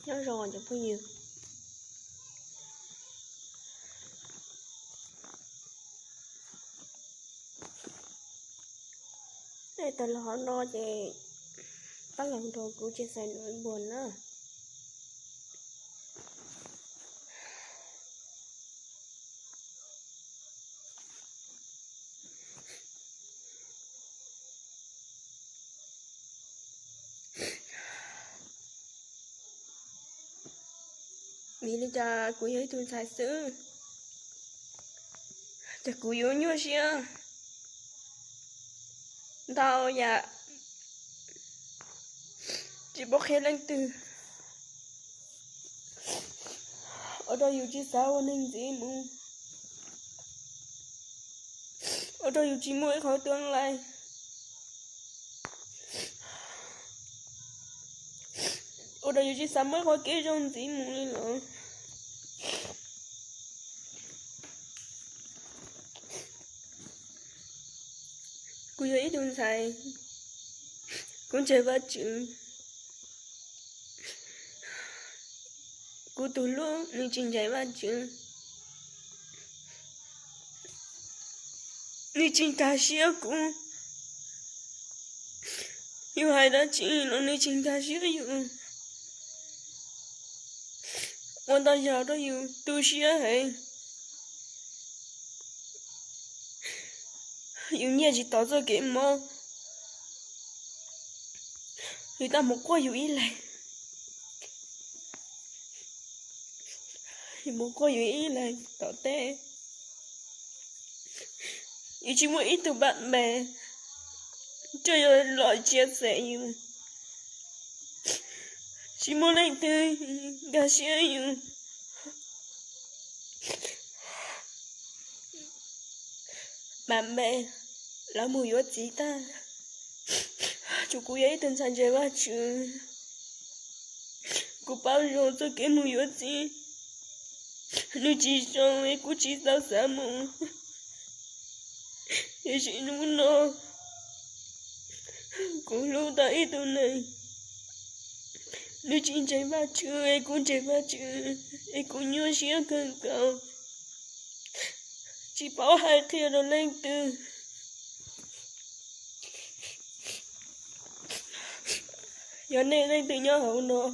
nhớ rồi chẳng bao nhiêu đây tao là họ no chị bắt lần thôi cũng chia sẻ nỗi buồn á vì lý do của giới tuân sai sứ cho cụ yếu nhớ xưa tao dạ chỉ bốc hết lên từ ở đâyอยู่ที่สาวนึงจีมูở đâyอยู่ที่มวยเขาtương lai ở đâyอยู่ที่สามมวยเขาเกยจงจีมูเลยเหรอกูอยู่อีตุนไทยกูเจ็บว่าจืดกูตัวลูกนี่จริงใจว่าจืดนี่จริงตาเสียกูอยู่ให้ได้จริงแล้วนี่จริงตาเสียอยู่วันตาอยากได้อยู่ตัวเสียให้อยู่เนี่ยchỉ tỏ ra cái mơ người ta một quaอยู่ý lại một quaอยู่ý lại tỏ tệอยู่chỉ một ít từ bạn bè chơi rồi loại chia sẻอยู่chỉ một lần từ gà xíaอยู่bạn bè là mùi yếu chí ta chú cô ấy từng sản chế ba chứ cô bao giờ tôi cái mùi yếu chí nếu chỉ cho ấy cô chỉ sao xa mù thì chỉ lúc nó cô lúc ta ít tụi này nếu chỉ chế ba chứ ấy cô chế ba chứ ấy cô nhớ xía cần cầu chỉ bảo hai kia rồi lên từ giờ này lên từ nhau hậu nó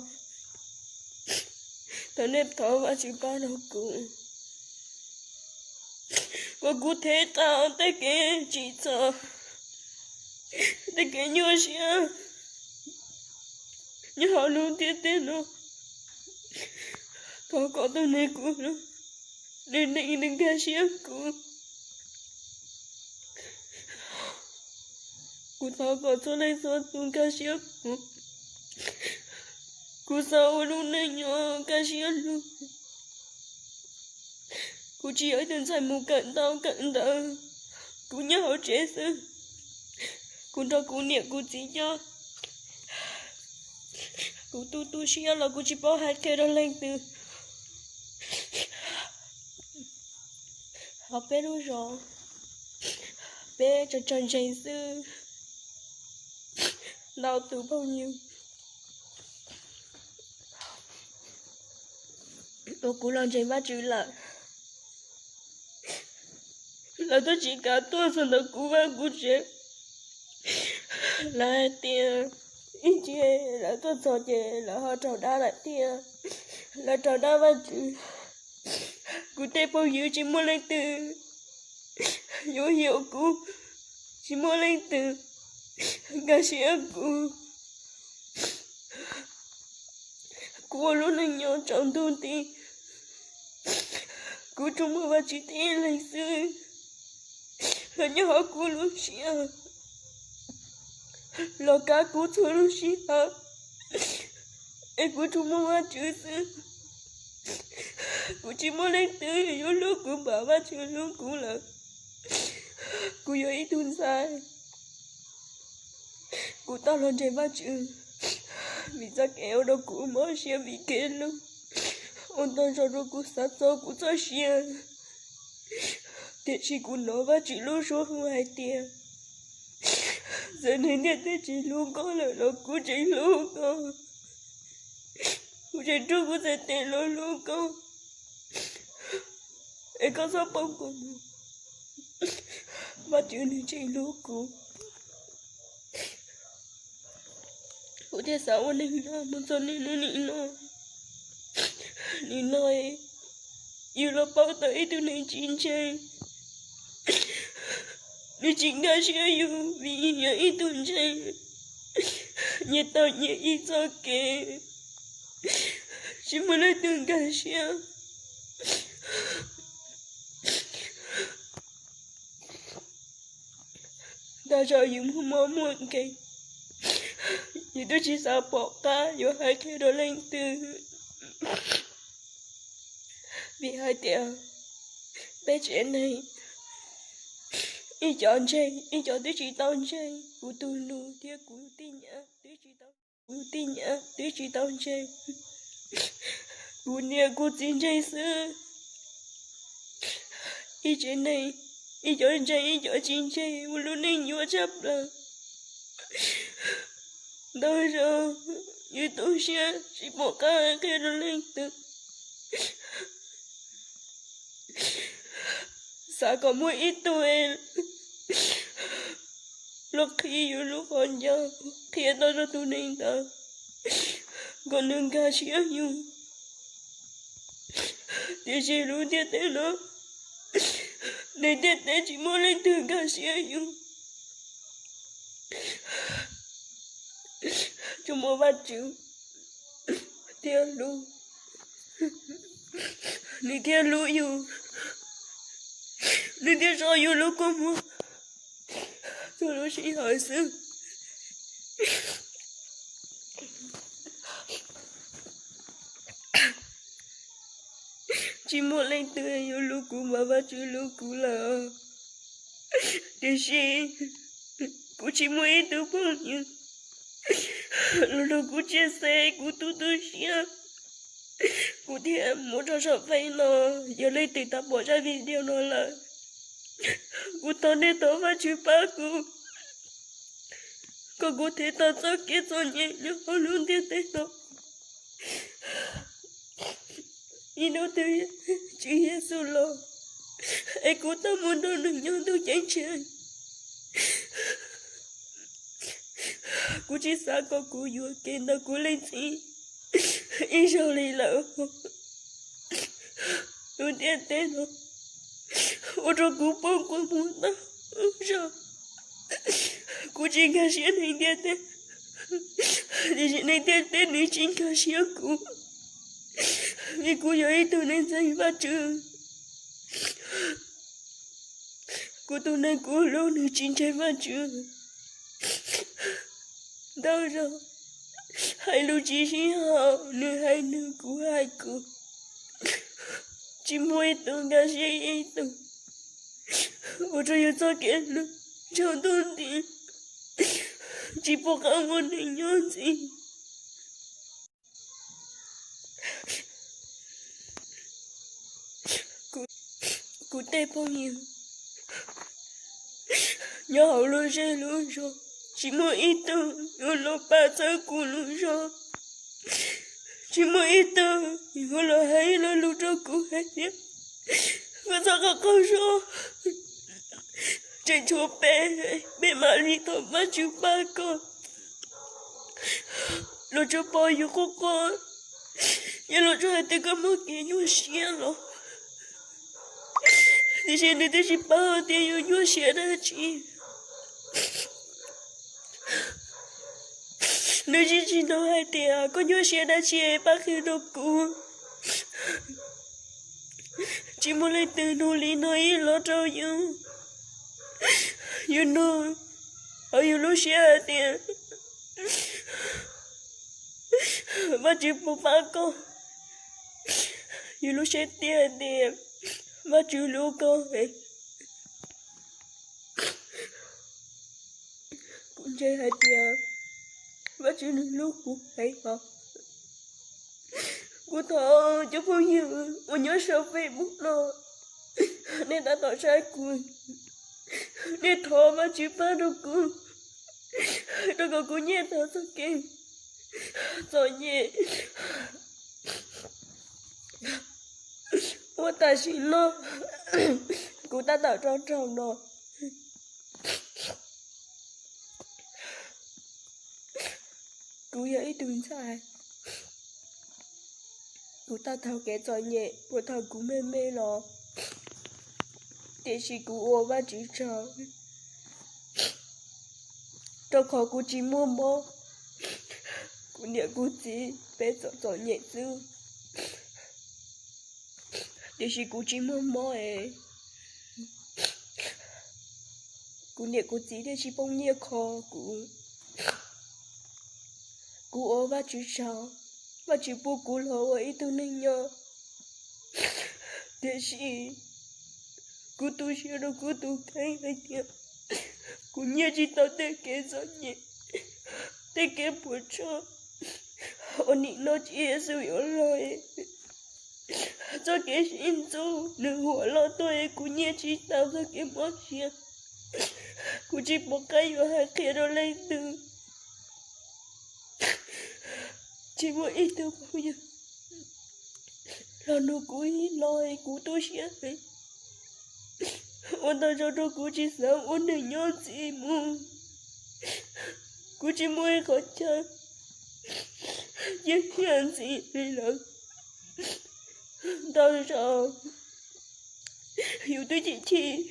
tao nếp thở và chỉ bảo nó cụ và cụ thế tao tới cái chỉ sợ tới cái nhớ xíu như họ luôn tiếc tiếc nó tao có tao này cụ nó đừng đừng ca xíu cụ tao có số này số tung ca xíu cụ sao luôn này nhỏ ca xíu luôn cụ chỉ ở trên sài mù cận tao cụ nhớ họ trẻ xưa cụ tao cụ niệm cụ chỉ cho cụ tu xíu là cụ chỉ bảo hai kia đó lên từ học bé luôn rồi bé cho tròn chạy sư đau từ bao nhiêu tôi cũng làm chạy ba chữ là tôi chỉ cả tôi phần đầu cú ba cú chết là tiền ít chơi là tôi sợ chơi là họ trò đa lại tiền là trò đa ba chữ cú tê bao nhiêu chỉ muốn lên từ dấu hiệu cú chỉ muốn lên từ ca sĩ cú luôn là nhỏ trong thông tin cú trong một vài chữ tên lịch sử là nhỏ cú lúc xưa là cả cú thua lúc xưa em cú trong một vài chữ xưa cú chỉ muốn lên từ vô lúc cú bảo ba chữ lúc cú là cú vô ý tuân sai cú tao lên trên ba chữ vì sao kéo đâu cú mới xia bị kia luôn ôn tao cho đâu cú sát sao cú cho xia để chỉ cú nói ba chữ lúc số không hai tiền giờ này nhận thấy chỉ luôn có là nó cú chỉ luôn có Cô sẽ trước cô sẽ tiền luôn luôn con. Em có sắp bông con. Mà chuyện này chị lúc cô. Cô sẽ sao anh em nó mà sao nên nó nị nó. Nị nói. Yêu là bao tới từ này chín chơi. Nếu chính đã chưa yêu vì nhớ ít tuần chơi. Nhớ tao nhớ ít cho kề. Chỉ muốn lấy từng cả xe. Ta cho dùng không mong muốn kì. Vì tôi chỉ sợ bỏ ta. Dù hai cái đó lên từ. Vì hai tiểu. Bé trẻ này. Ý chọn chơi. Ý chọn tôi chỉ tao chơi. Của tôi nụ thiệt của tin nhã. Tôi chỉ tao. Của tin nhã. Tôi chỉ tao chơi. Của nè của tin chơi xưa. Ý trẻ này. Ý chọn chơi. Ý chọn chín chơi. Của lúc này nhua chấp là. Đâu rồi. Như tôi sẽ. Chỉ bỏ cả cái đó lên từ. Sao có một ít tuổi. Lúc khiอยู่lúc còn nhỏ. Khi tôi ra tụi nên ta. Còn đừng ca chia dùng. Thì chỉ lúc tiết tế nó. Để tiết tế chỉ muốn lên từ ca chia dùng. Chúng mô bắt chữ. Thiên lưu. Đi thiên lưu dùng. Đi thiên so dùng lúc có mua. Tôi nó chỉ hỏi sư. Chỉ muốn lên từ yêu lúc của mà bắt chữ lúc của là. Để gì. Cô chỉ muốn ít từ phong như. Lúc cô chia sẻ cô tu xia. Cô thì em muốn cho sợ phải nó. Giờ lấy từ ta bỏ ra video nó là. Cô tao nên tao phát chữ ba cô. Còn cô thấy tao sao kia cho nhẹ nhàng hơn luôn thế thế đó. Ý nó từ chữ Giê-xu lo. Ai cô tao muốn đâu đừng nhau tôi chạy chơi. Cô chỉ xa có cô vừa kênh tao cô lên gì. Ý sao lấy lỡ. Tôi tiếc thế nó. Ôi rồi cô bông cô muốn tao. Sao. Cô chỉ cả xe này tiếc thế. Thì chị này tiếc thế này chính cả xe cô. Vì cô nhớ ý tôi nên dạy phát trường. Cô tôi nên cô lâu nữ chính chạy phát trường. Đâu rồi. Hai lưu chỉ sĩ họ. Nữ hai nữ của hai cô. Chỉ mua ý tôi cả xe ý tôi. Ôi trời ơi sao kìa nữ. Cho tôi thì. Chỉ bỏ cả một hình nhớ gì. Cô tê bao nhiêu. Nhớ hậu lưu xe lưu rồi. Chỉ một ít từ. Nhớ lộ ba sao cô lưu rồi. Chỉ một ít từ. Nhớ lộ hay là lưu cho cô hết nhé. Và sao có câu số. Trên chúa bé. Bé mà đi thọ bắt chú ba con. Lộ cho bao nhiêu cô con. Nhớ lộ cho hai tư có một cái nhua xe lộ. Thì trên đây tôi chỉ bao tiền nhua xe ra chị. Nếu chỉ nói hai tiền có nhua xe ra chị ấy bác khi đâu cụ. Chỉ muốn lấy từ nô lý nói lo trâu yêu. You know. Ở yêu lúc xe tiền. Mà chỉ một ba con. Yêu lúc xe tiền tiền. Mà chỉ lúc con ấy. Cũng chơi hai tiền. Mà chỉ lúc cũng hay hả. Cô thọ cho bao nhiêu. Cô nhớ sao Facebook nó. Nên đã tỏ sai cô. Nên thọ mà chỉ ba đâu cô. Đâu có cô nhé thọ sao kì. Rồi nhé. 我担心了，姑打打仗仗了。姑有一顿菜，姑打头给作业，我头姑妹妹了。但是姑我把职场，这考姑只摸摸，姑念姑自别做作业做，但是姑只摸摸诶，姑念姑自但是帮业考姑。姑我把职场，把全部姑了我一顿能要，但是姑读书了，姑读开一点，姑年纪到得给作业，得给补偿，我你那接受有来，做给心中能活了多的姑年纪到得给冒险，姑只不该有还给了来的。chỉ một ít thôi bao nhiêu là nó cúi nói cú tôi sẽ thấy ôn ta cho nó cú chỉ sao ôn được nhớ gì mà cú chỉ muốn có chơi nhưng hiện gì đi là tao sợ hiểu tôi chỉ thì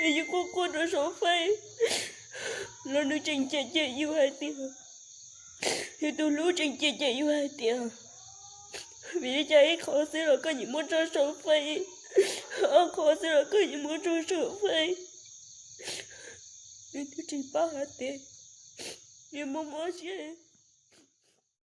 yêu cô nó số phê là nó chỉnh chạy yêu hai tiếng thì tôi lú trên chia chạy yêu hai tiền vì chạy khó xí là có những món trò sổ phây khó xí là có những món trò sổ phây nên tôi chỉ ba hai tiền nhưng mong mong chứ